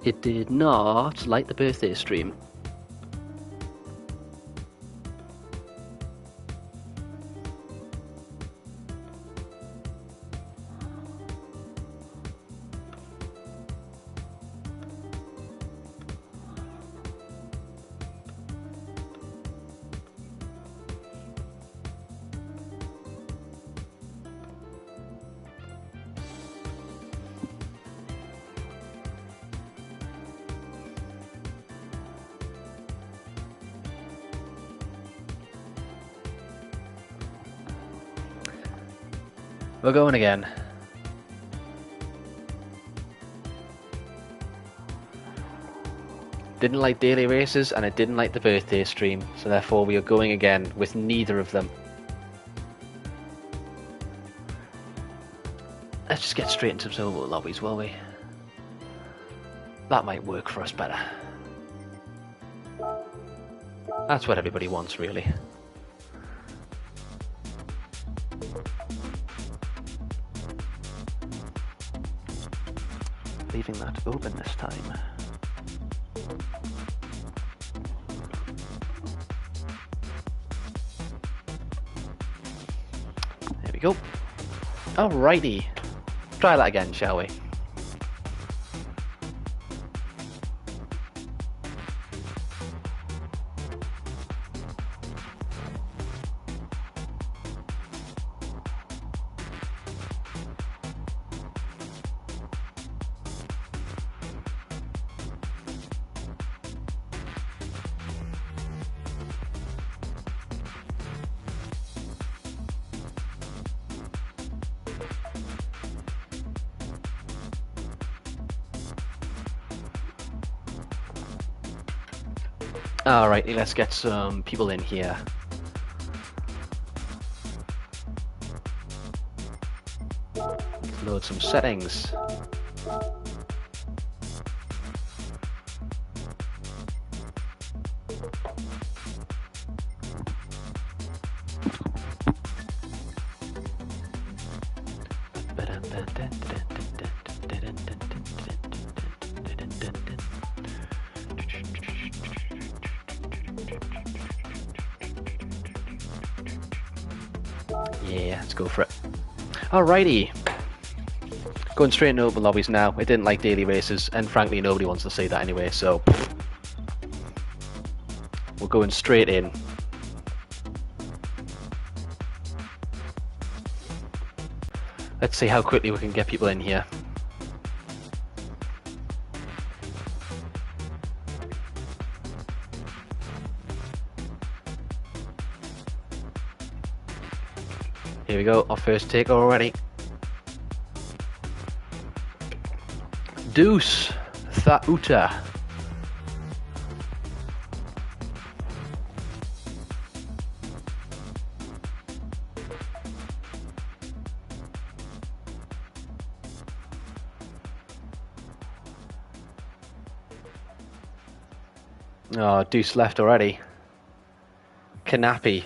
It did not like the birthday stream. We're going again. Didn't like daily races and I didn't like the birthday stream, so therefore we are going again with neither of them. Let's just get straight into some lobbies, will we? That might work for us better. That's what everybody wants, really. Leaving that open this time. There we go. Alrighty. Try that again, shall we? Alrighty, let's get some people in here. Let's load some settings. Yeah, let's go for it. Alrighty. Going straight into open lobbies now. I didn't like daily races, and frankly nobody wants to see that anyway, so we're going straight in. Let's see how quickly we can get people in here. Here we go, our first take already. Deuce Thauta. Oh, Deuce left already. Knappy.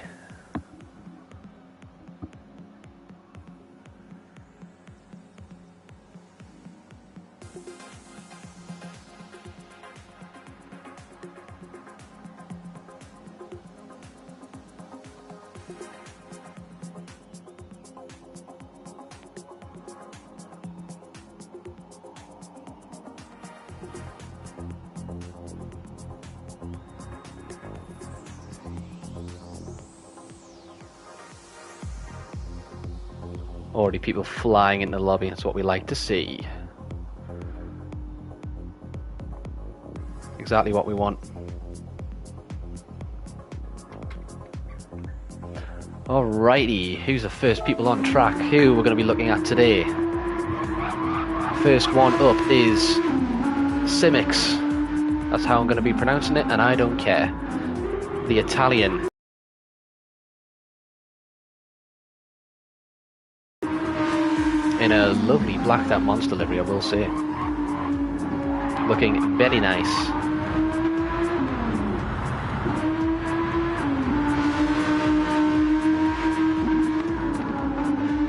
Already people flying in the lobby, that's what we like to see. Exactly what we want. Alrighty, who's the first people on track? Who we're going to be looking at today? First one up is Simix. That's how I'm going to be pronouncing it, and I don't care. The Italian. In a lovely blacked out monster livery, I will say. Looking very nice.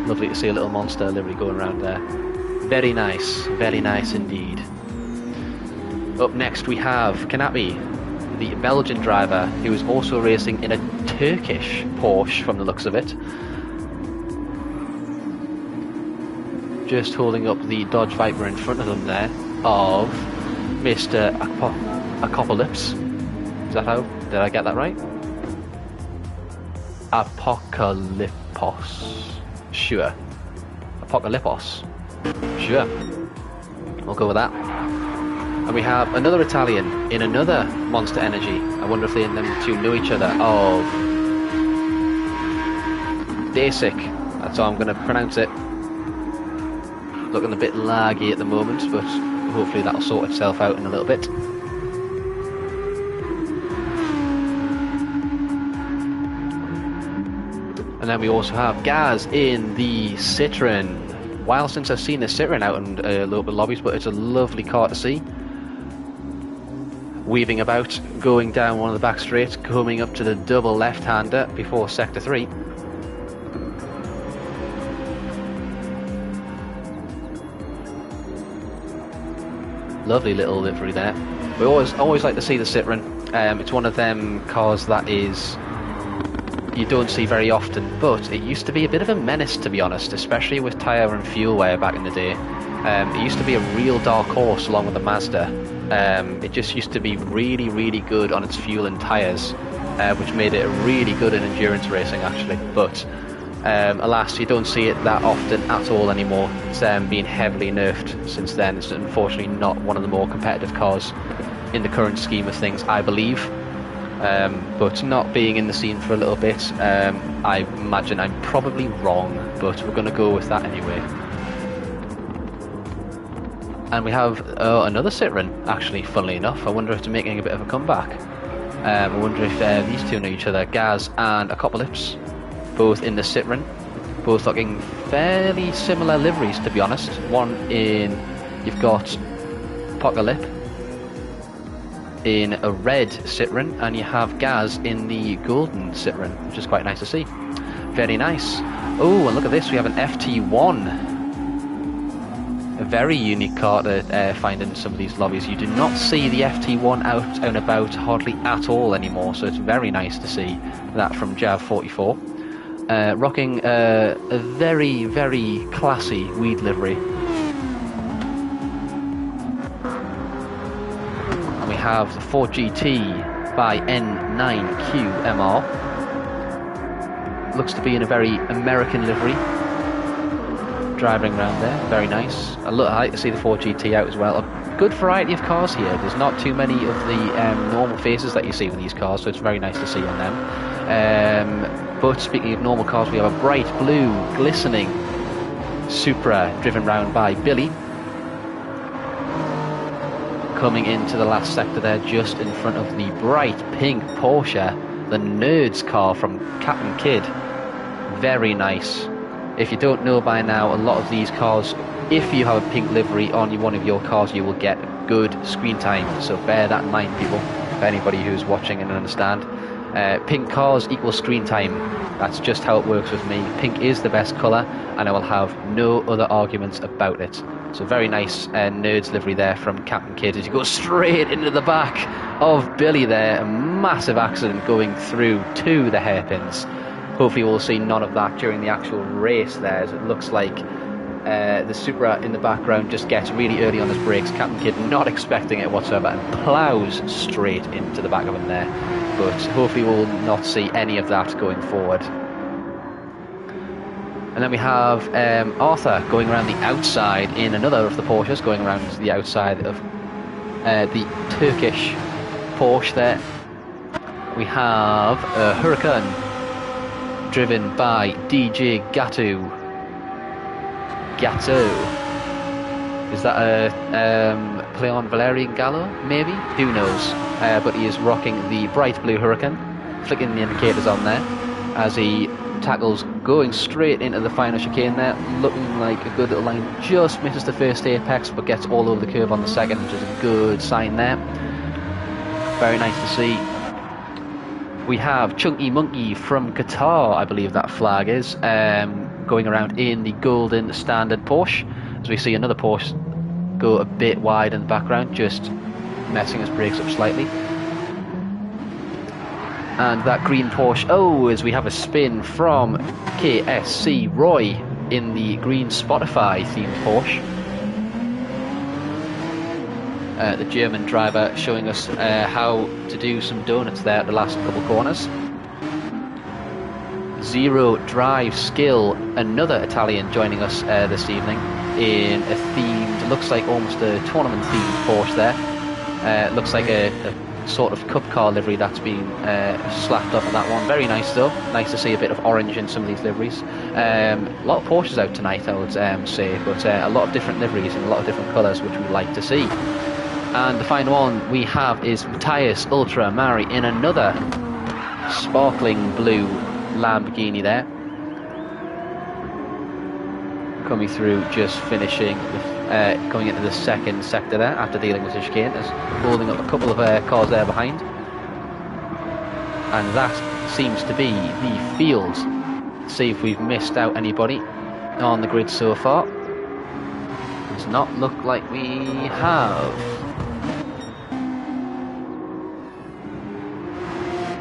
Lovely to see a little monster livery going around there. Very nice indeed. Up next we have Kanapi, the Belgian driver, who is also racing in a Turkish Porsche from the looks of it. Just holding up the Dodge Viper in front of them there, of Mr. Apocalypse. Is that how? Did I get that right? Apocalypos. Sure. Apocalypos. Sure. We'll go with that. And we have another Italian in another Monster Energy. I wonder if them two know each other. Of Basic. That's how I'm going to pronounce it. Looking a bit laggy at the moment, but hopefully that'll sort itself out in a little bit. And then we also have Gaz in the Citroen. While since I've seen the Citroen out in local lobbies, but it's a lovely car to see. Weaving about, going down one of the back straights, coming up to the double left-hander before Sector 3. Lovely little livery there. We always like to see the Citroen. It's one of them cars that is you don't see very often, but it used to be a bit of a menace, to be honest, especially with tyre and fuel wear back in the day. It used to be a real dark horse along with the Mazda. It just used to be really, really good on its fuel and tyres, which made it really good in endurance racing actually. But alas, you don't see it that often at all anymore. It's been heavily nerfed since then. It's unfortunately not one of the more competitive cars in the current scheme of things, I believe. But not being in the scene for a little bit, I imagine I'm probably wrong, but we're going to go with that anyway. And we have another Citroen, actually, funnily enough. I wonder if they're making a bit of a comeback. I wonder if these two know each other. Gaz and Apocalypse, both in the Citroen, both looking fairly similar liveries, to be honest. One in, you've got Apocalypse in a red Citroen, and you have Gaz in the golden Citroen, which is quite nice to see. Very nice. Oh, and look at this, we have an FT1. A very unique car to find in some of these lobbies. You do not see the FT1 out and about hardly at all anymore, so it's very nice to see that from Jav44. Rocking a very, very classy weed livery. Have the Ford GT by N9QMR. Looks to be in a very American livery. Driving around there, very nice. I like to see the Ford GT out as well. A good variety of cars here. There's not too many of the normal faces that you see with these cars, so it's very nice to see on them. But speaking of normal cars, we have a bright blue, glistening Supra driven round by Billy. Coming into the last sector there, just in front of the bright pink Porsche, the Nerds car from Captain Kidd. Very nice. If you don't know by now, a lot of these cars, if you have a pink livery on one of your cars, you will get good screen time. So bear that in mind, people, for anybody who's watching and understand. Pink cars equal screen time. That's just how it works with me. Pink is the best colour, and I will have no other arguments about it. So very nice Nerds livery there from Captain Kidd as you go straight into the back of Billy there. A massive accident going through to the hairpins. Hopefully we'll see none of that during the actual race there, as it looks like the Supra in the background just gets really early on his brakes. Captain Kidd not expecting it whatsoever and ploughs straight into the back of him there. But hopefully we'll not see any of that going forward. And then we have Arthur going around the outside in another of the Porsches, going around the outside of the Turkish Porsche there. We have a Huracan driven by DJ Gatto. Is that a play on Valerian Gallo, maybe? Who knows? But he is rocking the bright blue Huracan, flicking the indicators on there as he tackles, going straight into the final chicane there, looking like a good little line. Just misses the first apex, but gets all over the curve on the second, which is a good sign there. Very nice to see. We have Chunky Monkey from Qatar, I believe that flag is, going around in the golden standard Porsche, as we see another Porsche go a bit wide in the background, just messing his brakes up slightly. And that green Porsche, oh, as we have a spin from KSC Roy in the green Spotify themed Porsche. The German driver showing us how to do some donuts there at the last couple corners. Zero Drive Skill, another Italian joining us this evening in a themed, looks like almost a tournament themed Porsche there. Looks like a sort of cup car livery that's been slapped up on that one. Very nice though. Nice to see a bit of orange in some of these liveries. A lot of Porsches out tonight, I would say, but a lot of different liveries and a lot of different colours, which we like to see. And the final one we have is Matthias Ultramari in another sparkling blue Lamborghini there. Coming through, just finishing, going into the second sector there after dealing with the chicane. There's holding up a couple of cars there behind. And that seems to be the field. Let's see if we've missed out anybody on the grid so far. Does not look like we have.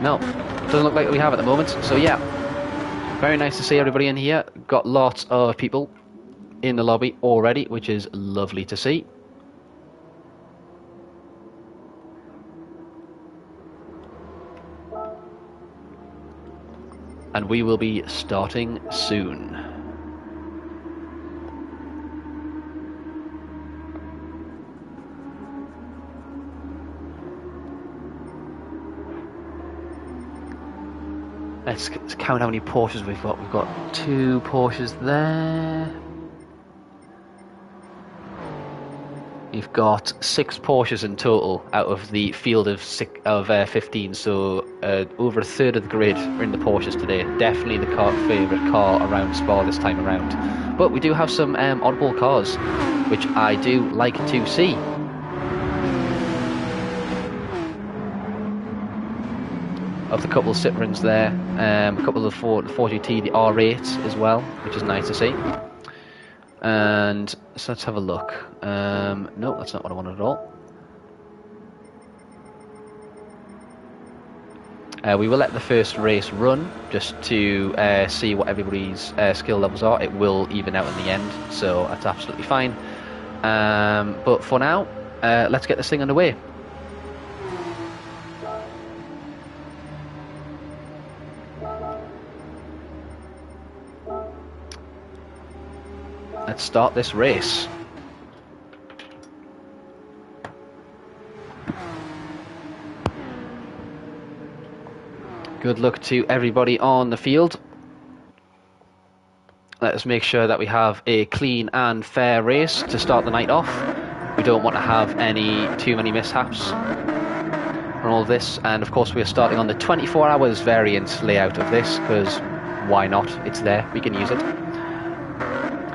No, doesn't look like we have at the moment. So yeah, very nice to see everybody in here. Got lots of people in the lobby already, which is lovely to see. And we will be starting soon. Let's count how many Porsches we've got. We've got 2 Porsches there. You've got 6 Porsches in total out of the field of 15, so over a third of the grid are in the Porsches today. Definitely the favourite car around Spa this time around. But we do have some oddball cars, which I do like to see. Of the couple of Citroens there, a couple of the 4GT, the R8 as well, which is nice to see. And so let's have a look. No, that's not what I wanted at all. We will let the first race run just to see what everybody's skill levels are. It will even out in the end, so that's absolutely fine. But for now, let's get this thing underway. Let's start this race. Good luck to everybody on the field. Let us make sure that we have a clean and fair race to start the night off. We don't want to have too many mishaps on all this. And of course we are starting on the 24 hours variant layout of this, because why not? It's there, we can use it.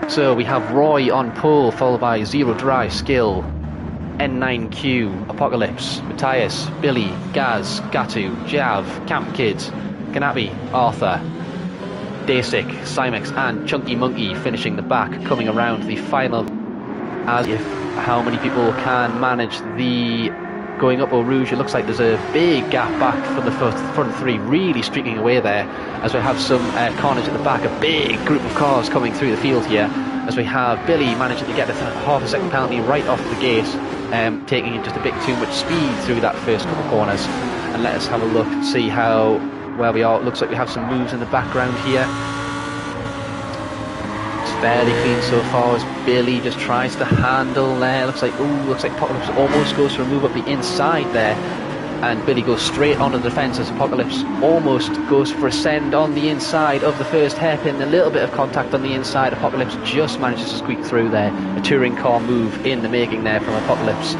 So we have Roy on pole, followed by Zero Drive Skill, N9Q, Apocalypse, Matthias, Billy, Gaz, Gatu, Jav, Camp Kid, Kanabi, Arthur, Dasic, Cymex and Chunky Monkey finishing the back, coming around the final. As if how many people can manage the going up Eau Rouge, it looks like there's a big gap back from the front 3, really streaking away there, as we have some carnage at the back, a big group of cars coming through the field here, as we have Billy managing to get a half a second penalty right off the gate, taking just a bit too much speed through that first couple of corners. And let us have a look and see where we are. It looks like we have some moves in the background here. Fairly clean so far as Billy just tries to handle there. Looks like Apocalypse almost goes for a move up the inside there, and Billy goes straight onto the defence as Apocalypse almost goes for a send on the inside of the first hairpin. A little bit of contact on the inside. Apocalypse just manages to squeak through there. A touring car move in the making there from Apocalypse.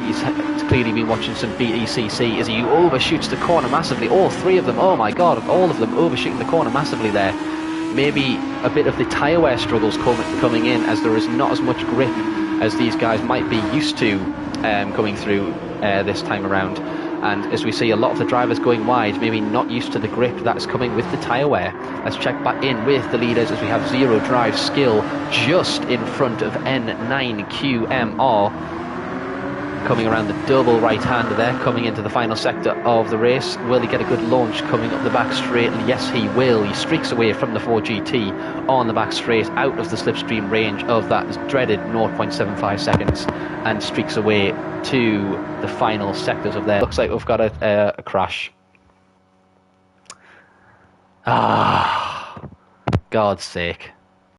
He's clearly been watching some BECC as he overshoots the corner massively. All 3 of them, oh my god, all of them overshooting the corner massively there. Maybe a bit of the tyre wear struggles coming in, as there is not as much grip as these guys might be used to coming through this time around. And as we see a lot of the drivers going wide, maybe not used to the grip that's coming with the tyre wear. Let's check back in with the leaders as we have Zero Drive Skill just in front of N9QMR. coming around the double right-hander there, coming into the final sector of the race. Will he get a good launch coming up the back straight? Yes, he will. He streaks away from the 4GT on the back straight, out of the slipstream range of that dreaded 0.75 seconds, and streaks away to the final sectors of there. Looks like we've got a crash. Ah, God's sake.